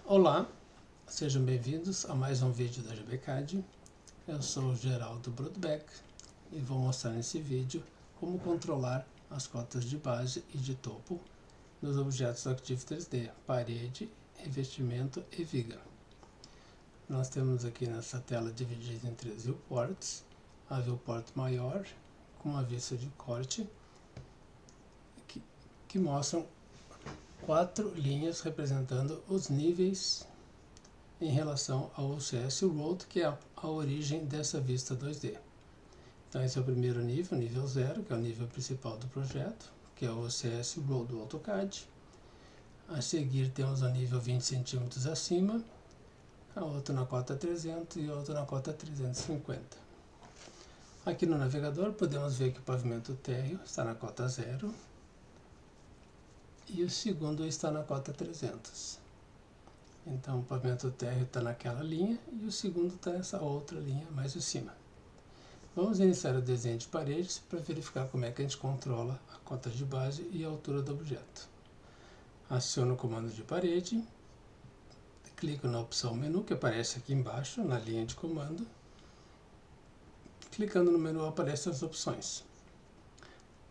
Olá, sejam bem-vindos a mais um vídeo da GBCAD. Eu sou o Geraldo Brodbeck e vou mostrar nesse vídeo como controlar as cotas de base e de topo dos objetos do Active 3D, parede, revestimento e viga. Nós temos aqui nessa tela dividida em 3 viewports, a viewport maior com uma vista de corte que mostram 4 linhas representando os níveis em relação ao OCS Road, que é a origem dessa vista 2D. Então esse é o primeiro nível, nível 0, que é o nível principal do projeto, que é o OCS Road do AutoCAD. A seguir temos o nível 20 cm acima, a outra na cota 300 e outra na cota 350. Aqui no navegador podemos ver que o pavimento térreo está na cota 0 e o segundo está na cota 300. Então o pavimento térreo está naquela linha e o segundo está nessa outra linha mais acima. Vamos iniciar o desenho de paredes para verificar como é que a gente controla a cota de base e a altura do objeto. Aciono o comando de parede, clico na opção menu que aparece aqui embaixo na linha de comando. Clicando no menu aparecem as opções.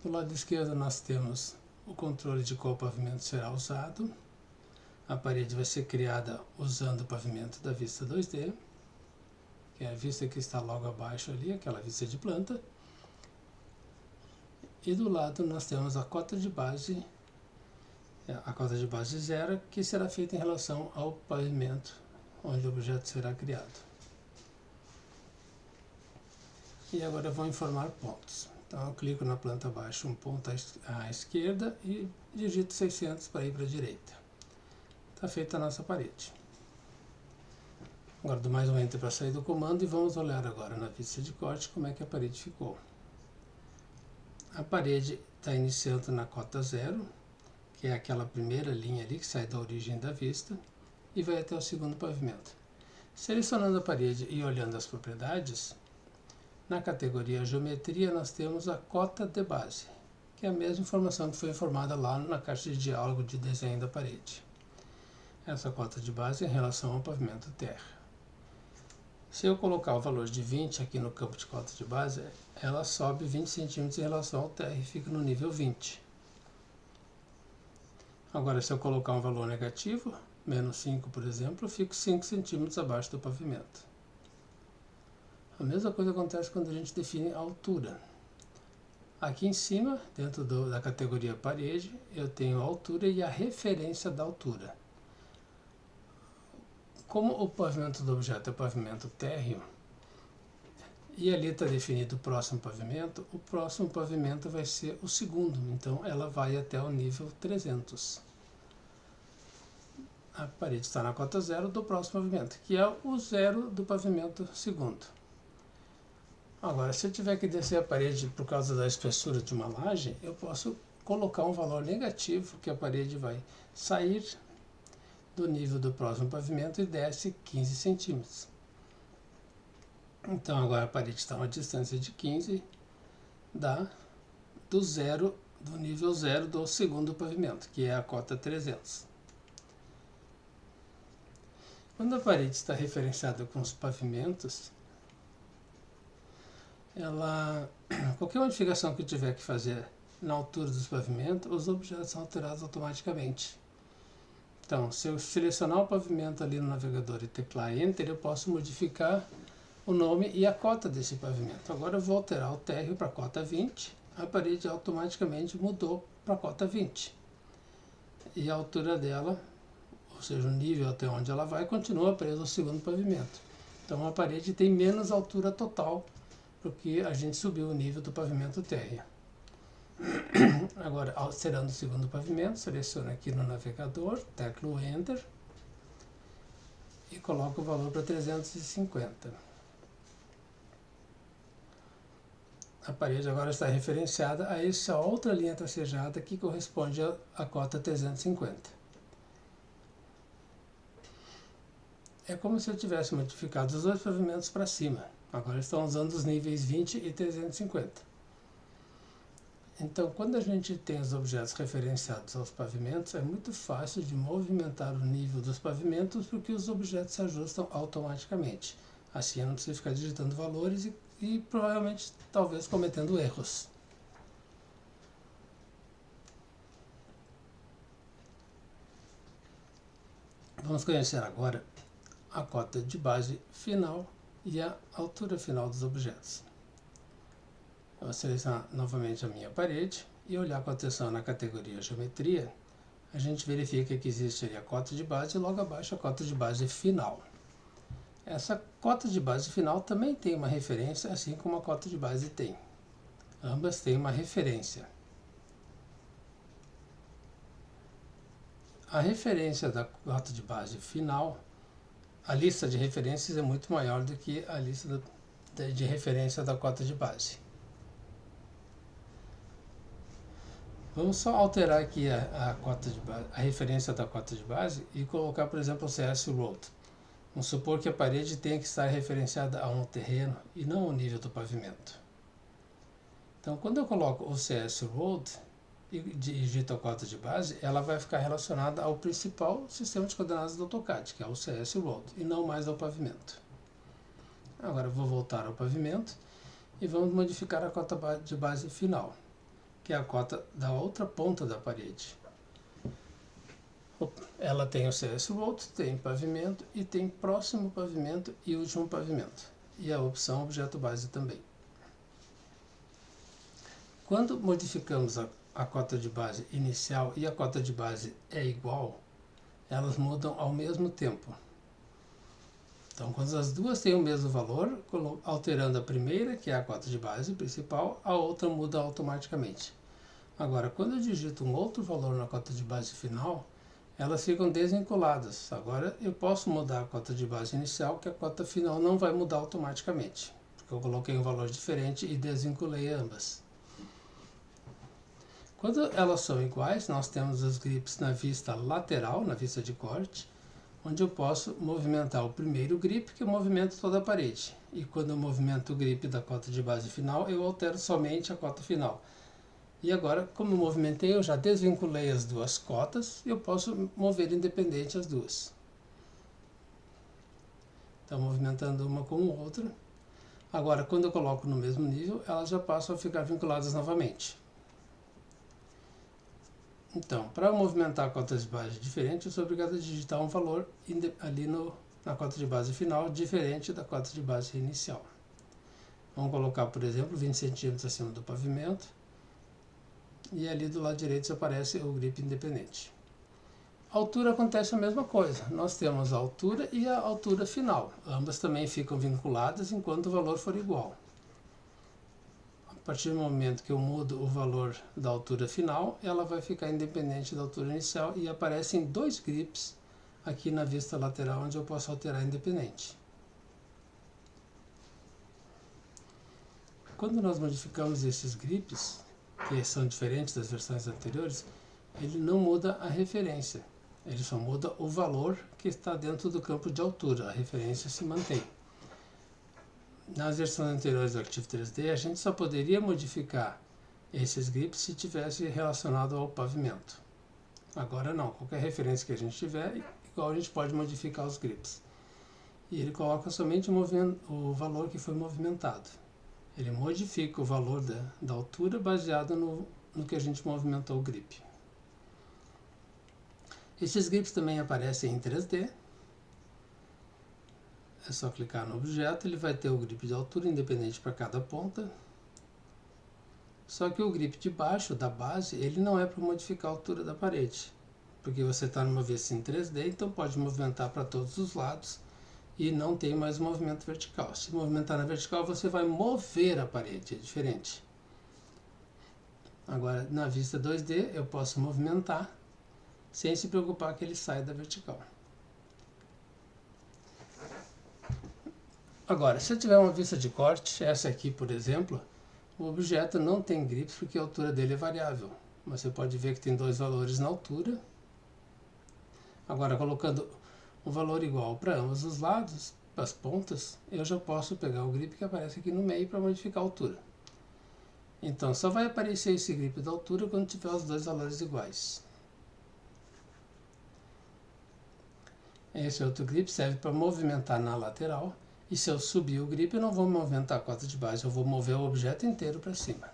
Do lado esquerdo nós temos o controle de qual pavimento será usado. A parede vai ser criada usando o pavimento da vista 2D, que é a vista que está logo abaixo ali, aquela vista de planta. E do lado nós temos a cota de base 0, que será feita em relação ao pavimento onde o objeto será criado. E agora eu vou informar pontos. Então eu clico na planta abaixo, um ponto à esquerda e digito 600 para ir para a direita. Está feita a nossa parede. Agora dou mais um Enter para sair do comando e vamos olhar agora na vista de corte como é que a parede ficou. A parede está iniciando na cota 0, que é aquela primeira linha ali que sai da origem da vista, e vai até o segundo pavimento. Selecionando a parede e olhando as propriedades, na categoria Geometria nós temos a cota de base, que é a mesma informação que foi informada lá na caixa de diálogo de desenho da parede. Essa cota de base é em relação ao pavimento terra. Se eu colocar o valor de 20 aqui no campo de cota de base, ela sobe 20 cm em relação ao terra e fica no nível 20. Agora, se eu colocar um valor negativo, menos 5, por exemplo, eu fico 5 cm abaixo do pavimento. A mesma coisa acontece quando a gente define a altura. Aqui em cima, dentro da categoria parede, eu tenho a altura e a referência da altura. Como o pavimento do objeto é pavimento térreo, e ali está definido o próximo pavimento vai ser o segundo, então ela vai até o nível 300. A parede está na cota 0 do próximo pavimento, que é o 0 do pavimento segundo. Agora, se eu tiver que descer a parede por causa da espessura de uma laje, eu posso colocar um valor negativo, que a parede vai sair do nível do próximo pavimento e desce 15 centímetros. Então agora a parede está a uma distância de 15 do nível 0 do segundo pavimento, que é a cota 300. Quando a parede está referenciada com os pavimentos, qualquer modificação que eu tiver que fazer na altura dos pavimentos, os objetos são alterados automaticamente. Então, se eu selecionar o pavimento ali no navegador e teclar Enter, eu posso modificar o nome e a cota desse pavimento. Agora eu vou alterar o térreo para a cota 20, a parede automaticamente mudou para a cota 20. E a altura dela, ou seja, o nível até onde ela vai, continua preso ao segundo pavimento. Então a parede tem menos altura total, porque a gente subiu o nível do pavimento térreo. Agora, alterando o segundo pavimento, seleciono aqui no navegador, teclo Enter e coloco o valor para 350. A parede agora está referenciada a essa outra linha tracejada que corresponde à cota 350. É como se eu tivesse modificado os dois pavimentos para cima. Agora estão usando os níveis 20 e 350. Então, quando a gente tem os objetos referenciados aos pavimentos, é muito fácil de movimentar o nível dos pavimentos porque os objetos se ajustam automaticamente. Assim, eu não preciso ficar digitando valores e provavelmente, talvez, cometendo erros. Vamos conhecer agora a cota de base final e a altura final dos objetos. Eu vou selecionar novamente a minha parede e olhar com atenção na categoria Geometria. A gente verifica que existe ali a cota de base e logo abaixo a cota de base final. Essa cota de base final também tem uma referência, assim como a cota de base tem. Ambas têm uma referência. A referência da cota de base final, a lista de referências é muito maior do que a lista de referência da cota de base. Vamos só alterar aqui a referência da cota de base e colocar, por exemplo, o CS Road. Vamos supor que a parede tenha que estar referenciada a um terreno e não ao nível do pavimento. Então, quando eu coloco o CS Road e digito a cota de base, ela vai ficar relacionada ao principal sistema de coordenadas do AutoCAD, que é o CS Road, e não mais ao pavimento. Agora, eu vou voltar ao pavimento e vamos modificar a cota de base final, que é a cota da outra ponta da parede. Ela tem o CS Road, tem pavimento e tem próximo pavimento e último pavimento. E a opção objeto base também. Quando modificamos a cota de base inicial e a cota de base é igual, elas mudam ao mesmo tempo. Então, quando as duas têm o mesmo valor, alterando a primeira, que é a cota de base principal, a outra muda automaticamente. Agora, quando eu digito um outro valor na cota de base final, elas ficam desvinculadas. Agora, eu posso mudar a cota de base inicial, que a cota final não vai mudar automaticamente, porque eu coloquei um valor diferente e desvinculei ambas. Quando elas são iguais, nós temos os grips na vista lateral, na vista de corte, onde eu posso movimentar o primeiro grip, que eu movimento toda a parede. E quando eu movimento o grip da cota de base final, eu altero somente a cota final. E agora, como eu movimentei, eu já desvinculei as duas cotas, eu posso mover independente as duas. Então, movimentando uma com a outra. Agora, quando eu coloco no mesmo nível, elas já passam a ficar vinculadas novamente. Então, para movimentar cotas de base diferentes, eu sou obrigado a digitar um valor ali na cota de base final, diferente da cota de base inicial. Vamos colocar, por exemplo, 20 centímetros acima do pavimento. E ali do lado direito aparece o grip independente. A altura acontece a mesma coisa. Nós temos a altura e a altura final. Ambas também ficam vinculadas enquanto o valor for igual. A partir do momento que eu mudo o valor da altura final, ela vai ficar independente da altura inicial e aparecem dois grips aqui na vista lateral, onde eu posso alterar independente. Quando nós modificamos esses grips, que são diferentes das versões anteriores, ele não muda a referência, ele só muda o valor que está dentro do campo de altura, a referência se mantém. Nas versões anteriores do Arquivo 3D, a gente só poderia modificar esses grips se tivesse relacionado ao pavimento. Agora não, qualquer referência que a gente tiver, igual a gente pode modificar os grips. E ele coloca somente o valor que foi movimentado. Ele modifica o valor da altura baseado no que a gente movimentou o grip. Esses grips também aparecem em 3D. É só clicar no objeto, ele vai ter o grip de altura independente para cada ponta. Só que o grip de baixo, da base, ele não é para modificar a altura da parede. Porque você está numa vista em 3D, então pode movimentar para todos os lados e não tem mais movimento vertical. Se movimentar na vertical, você vai mover a parede, é diferente. Agora, na vista 2D, eu posso movimentar sem se preocupar que ele sai da vertical. Agora, se eu tiver uma vista de corte, essa aqui, por exemplo, o objeto não tem grips porque a altura dele é variável. Mas você pode ver que tem dois valores na altura. Agora, colocando um valor igual para ambos os lados, as pontas, eu já posso pegar o grip que aparece aqui no meio para modificar a altura. Então só vai aparecer esse grip da altura quando tiver os dois valores iguais. Esse outro grip serve para movimentar na lateral. E se eu subir o grip, eu não vou movimentar a cota de base, eu vou mover o objeto inteiro para cima.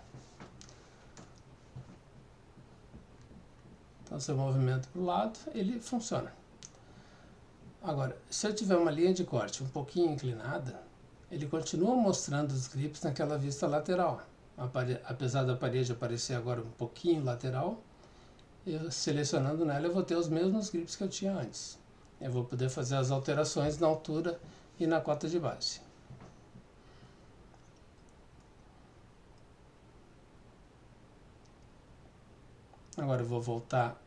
Então, se eu movimento para o lado, ele funciona. Agora, se eu tiver uma linha de corte um pouquinho inclinada, ele continua mostrando os grips naquela vista lateral. Apesar da parede aparecer agora um pouquinho lateral, eu selecionando nela eu vou ter os mesmos grips que eu tinha antes. Eu vou poder fazer as alterações na altura e na cota de base. Agora eu vou voltar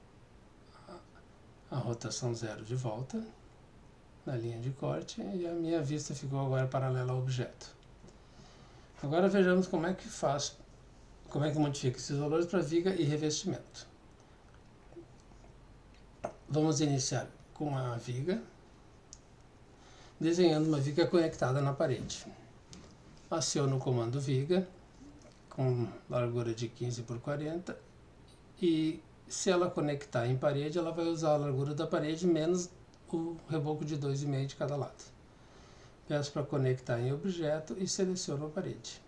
a rotação 0 de volta na linha de corte e a minha vista ficou agora paralela ao objeto. Agora vejamos como é que modifica esses valores para viga e revestimento. Vamos iniciar com a viga, desenhando uma viga conectada na parede. Aciono o comando viga com largura de 15 por 40 e se ela conectar em parede, ela vai usar a largura da parede menos o reboco de 2,5 de cada lado. Peço para conectar em objeto e seleciono a parede.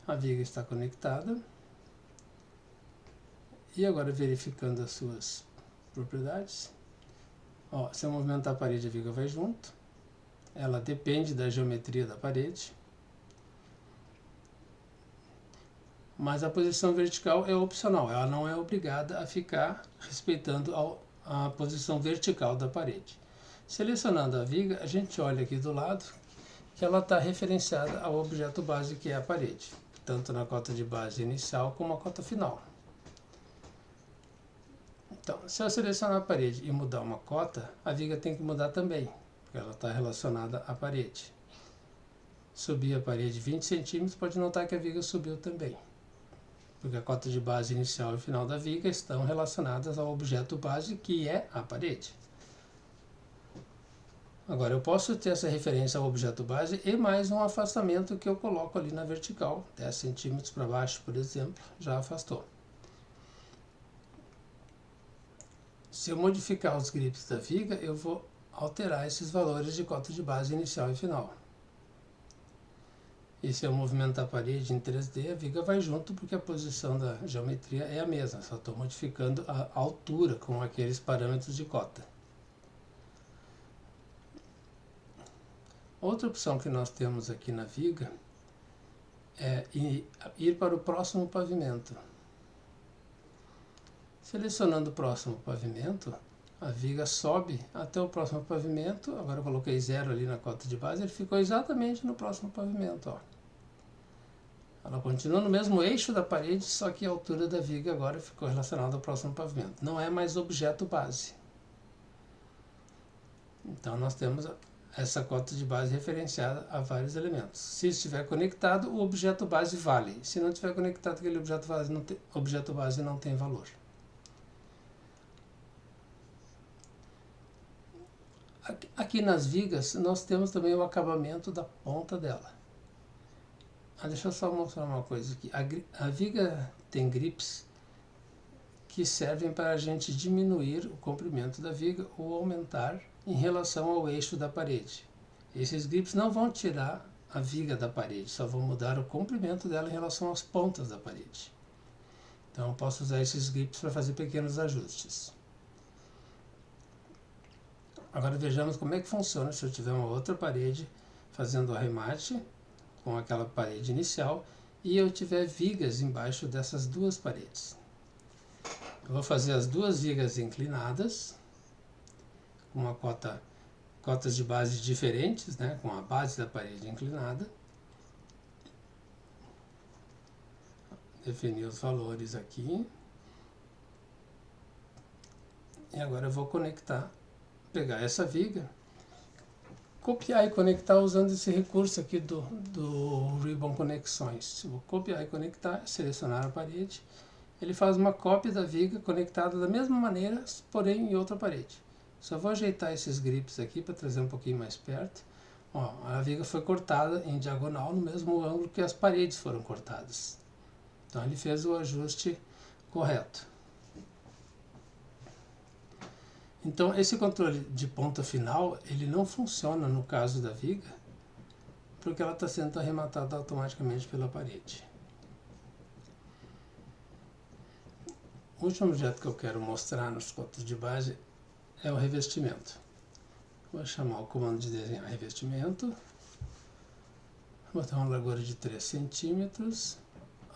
A viga está conectada. E agora verificando as suas propriedades. Se eu movimentar a parede, a viga vai junto. Ela depende da geometria da parede. Mas a posição vertical é opcional, ela não é obrigada a ficar respeitando a posição vertical da parede. Selecionando a viga, a gente olha aqui do lado que ela está referenciada ao objeto base que é a parede, tanto na cota de base inicial como a cota final. Então, se eu selecionar a parede e mudar uma cota, a viga tem que mudar também, porque ela está relacionada à parede. Subir a parede 20 centímetros, pode notar que a viga subiu também, porque a cota de base inicial e final da viga estão relacionadas ao objeto base, que é a parede. Agora, eu posso ter essa referência ao objeto base e mais um afastamento que eu coloco ali na vertical, 10 centímetros para baixo, por exemplo, já afastou. Se eu modificar os grips da viga, eu vou alterar esses valores de cota de base inicial e final. E se eu movimentar a parede em 3D, a viga vai junto porque a posição da geometria é a mesma, só estou modificando a altura com aqueles parâmetros de cota. Outra opção que nós temos aqui na viga é ir para o próximo pavimento. Selecionando o próximo pavimento, a viga sobe até o próximo pavimento. Agora eu coloquei 0 ali na cota de base, ele ficou exatamente no próximo pavimento. Ela continua no mesmo eixo da parede, só que a altura da viga agora ficou relacionada ao próximo pavimento. Não é mais objeto base. Então nós temos essa cota de base referenciada a vários elementos. Se estiver conectado, o objeto base vale. Se não estiver conectado, aquele objeto base não tem valor. Aqui nas vigas, nós temos também o acabamento da ponta dela. Deixa eu só mostrar uma coisa aqui. A viga tem grips que servem para a gente diminuir o comprimento da viga ou aumentar em relação ao eixo da parede. Esses grips não vão tirar a viga da parede, só vão mudar o comprimento dela em relação às pontas da parede. Então eu posso usar esses grips para fazer pequenos ajustes. Agora vejamos como é que funciona se eu tiver uma outra parede fazendo o arremate com aquela parede inicial e eu tiver vigas embaixo dessas duas paredes. Eu vou fazer as duas vigas inclinadas, com uma cotas de base diferentes, né, com a base da parede inclinada. Definir os valores aqui. E agora eu vou pegar essa viga, copiar e conectar usando esse recurso aqui do Ribbon Conexões. Eu vou copiar e conectar, selecionar a parede. Ele faz uma cópia da viga conectada da mesma maneira, porém em outra parede. Só vou ajeitar esses grips aqui para trazer um pouquinho mais perto. A viga foi cortada em diagonal no mesmo ângulo que as paredes foram cortadas. Então ele fez o ajuste correto. Então esse controle de ponta final, ele não funciona no caso da viga, porque ela está sendo arrematada automaticamente pela parede. O último objeto que eu quero mostrar nos cotas de base é o revestimento. Vou chamar o comando de desenhar revestimento. Vou botar uma largura de 3 centímetros.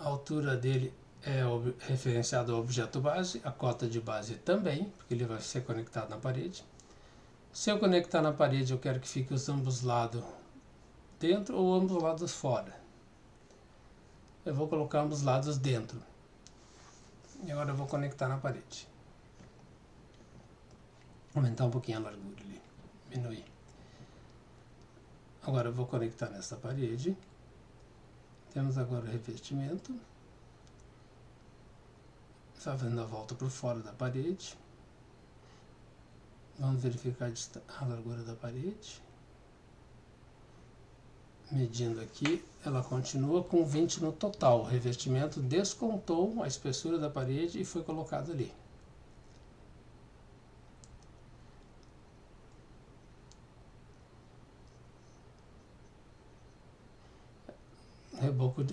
A altura dele é referenciada ao objeto base, a cota de base também, porque ele vai ser conectado na parede. Se eu conectar na parede, eu quero que fique os ambos lados dentro ou ambos lados fora. Eu vou colocar ambos lados dentro. E agora eu vou conectar na parede. Aumentar um pouquinho a largura ali, diminuir. Agora eu vou conectar nessa parede. Temos agora o revestimento. Fazendo a volta por fora da parede. Vamos verificar a largura da parede. Medindo aqui, ela continua com 20 no total. O revestimento descontou a espessura da parede e foi colocado ali.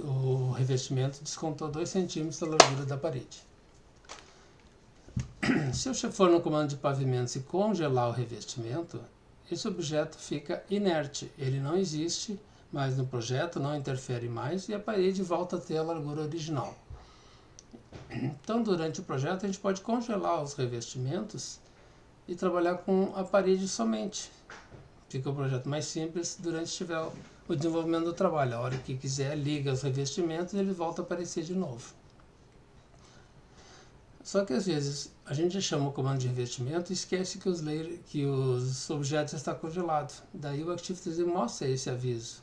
O revestimento descontou 2 centímetros da largura da parede. Se eu for no comando de pavimentos e congelar o revestimento, esse objeto fica inerte. Ele não existe mais no projeto, não interfere mais e a parede volta a ter a largura original. Então, durante o projeto, a gente pode congelar os revestimentos e trabalhar com a parede somente. Fica o projeto mais simples durante estiver o desenvolvimento do trabalho. A hora que quiser, liga os revestimentos e ele volta a aparecer de novo. Só que às vezes a gente chama o comando de revestimento e esquece que os objetos estão congelados. Daí o Active 3D mostra esse aviso,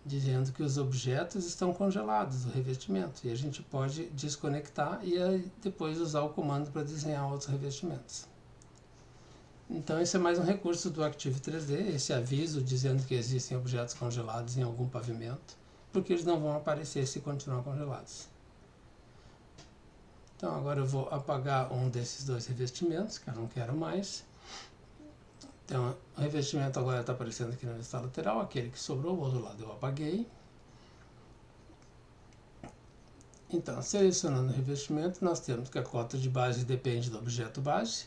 dizendo que os objetos estão congelados, o revestimento. E a gente pode desconectar e depois usar o comando para desenhar outros revestimentos. Então esse é mais um recurso do Active 3D, esse aviso dizendo que existem objetos congelados em algum pavimento, porque eles não vão aparecer se continuar congelados. Então agora eu vou apagar um desses 2 revestimentos, que eu não quero mais. Então o revestimento agora está aparecendo aqui na vista lateral, aquele que sobrou, o outro lado eu apaguei. Então, selecionando o revestimento, nós temos que a cota de base depende do objeto base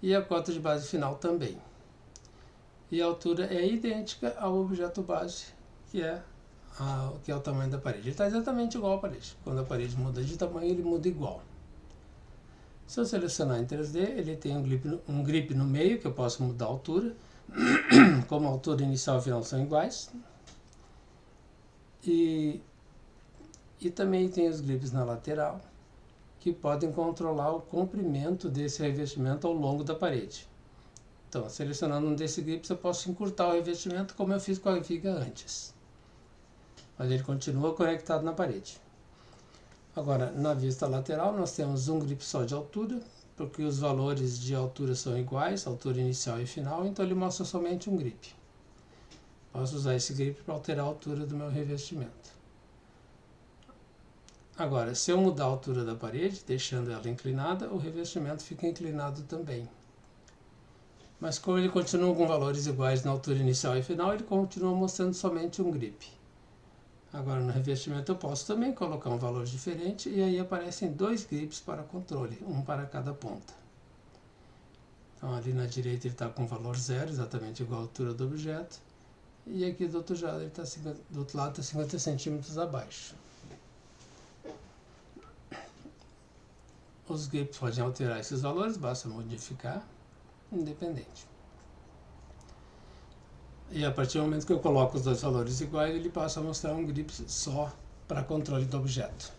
e a cota de base final também. E a altura é idêntica ao objeto base, que é o tamanho da parede. Ele está exatamente igual à parede. Quando a parede muda de tamanho, ele muda igual. Se eu selecionar em 3D, ele tem um grip no meio, que eu posso mudar a altura. Como a altura inicial e final são iguais. E também tem os grips na lateral, que podem controlar o comprimento desse revestimento ao longo da parede. Então, selecionando um desses grips, eu posso encurtar o revestimento como eu fiz com a viga antes. Mas ele continua conectado na parede. Agora, na vista lateral, nós temos um grip só de altura, porque os valores de altura são iguais, altura inicial e final, então ele mostra somente um grip. Posso usar esse grip para alterar a altura do meu revestimento. Agora, se eu mudar a altura da parede, deixando ela inclinada, o revestimento fica inclinado também. Mas como ele continua com valores iguais na altura inicial e final, ele continua mostrando somente um grip. Agora no revestimento eu posso também colocar um valor diferente e aí aparecem 2 grips para controle, um para cada ponta. Então ali na direita ele está com valor 0, exatamente igual à altura do objeto. E aqui do outro lado ele está 50 centímetros abaixo. Os grips podem alterar esses valores, basta modificar, independente. E a partir do momento que eu coloco os 2 valores iguais, ele passa a mostrar um grip só para controle do objeto.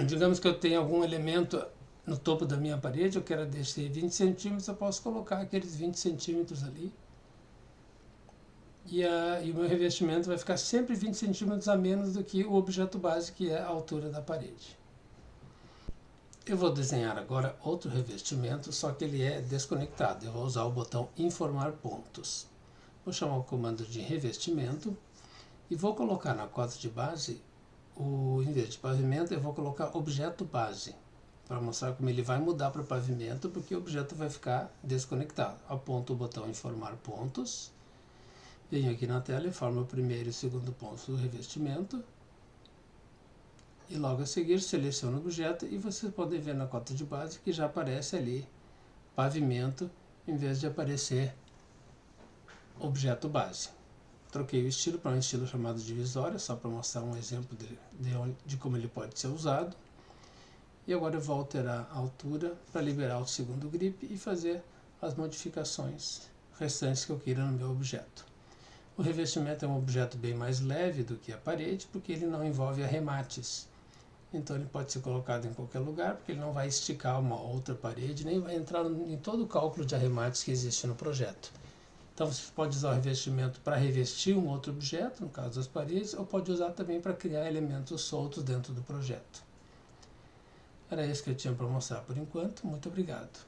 Digamos que eu tenho algum elemento no topo da minha parede, eu quero descer 20 centímetros, eu posso colocar aqueles 20 centímetros ali. E o meu revestimento vai ficar sempre 20 centímetros a menos do que o objeto base, que é a altura da parede. Eu vou desenhar agora outro revestimento, só que ele é desconectado. Eu vou usar o botão Informar Pontos. Vou chamar o comando de revestimento e vou colocar na cota de base, em vez de pavimento, eu vou colocar objeto base, para mostrar como ele vai mudar para pavimento, porque o objeto vai ficar desconectado. Aponto o botão em formar pontos, venho aqui na tela e formo o primeiro e o segundo ponto do revestimento, e logo a seguir seleciono o objeto e vocês podem ver na cota de base que já aparece ali pavimento, em vez de aparecer objeto base. Troquei o estilo para um estilo chamado divisória, só para mostrar um exemplo de como ele pode ser usado. E agora eu vou alterar a altura para liberar o segundo grip e fazer as modificações restantes que eu queira no meu objeto. O revestimento é um objeto bem mais leve do que a parede, porque ele não envolve arremates. Então ele pode ser colocado em qualquer lugar, porque ele não vai esticar uma outra parede, nem vai entrar em todo o cálculo de arremates que existe no projeto. Então você pode usar o revestimento para revestir um outro objeto, no caso das paredes, ou pode usar também para criar elementos soltos dentro do projeto. Era isso que eu tinha para mostrar por enquanto. Muito obrigado.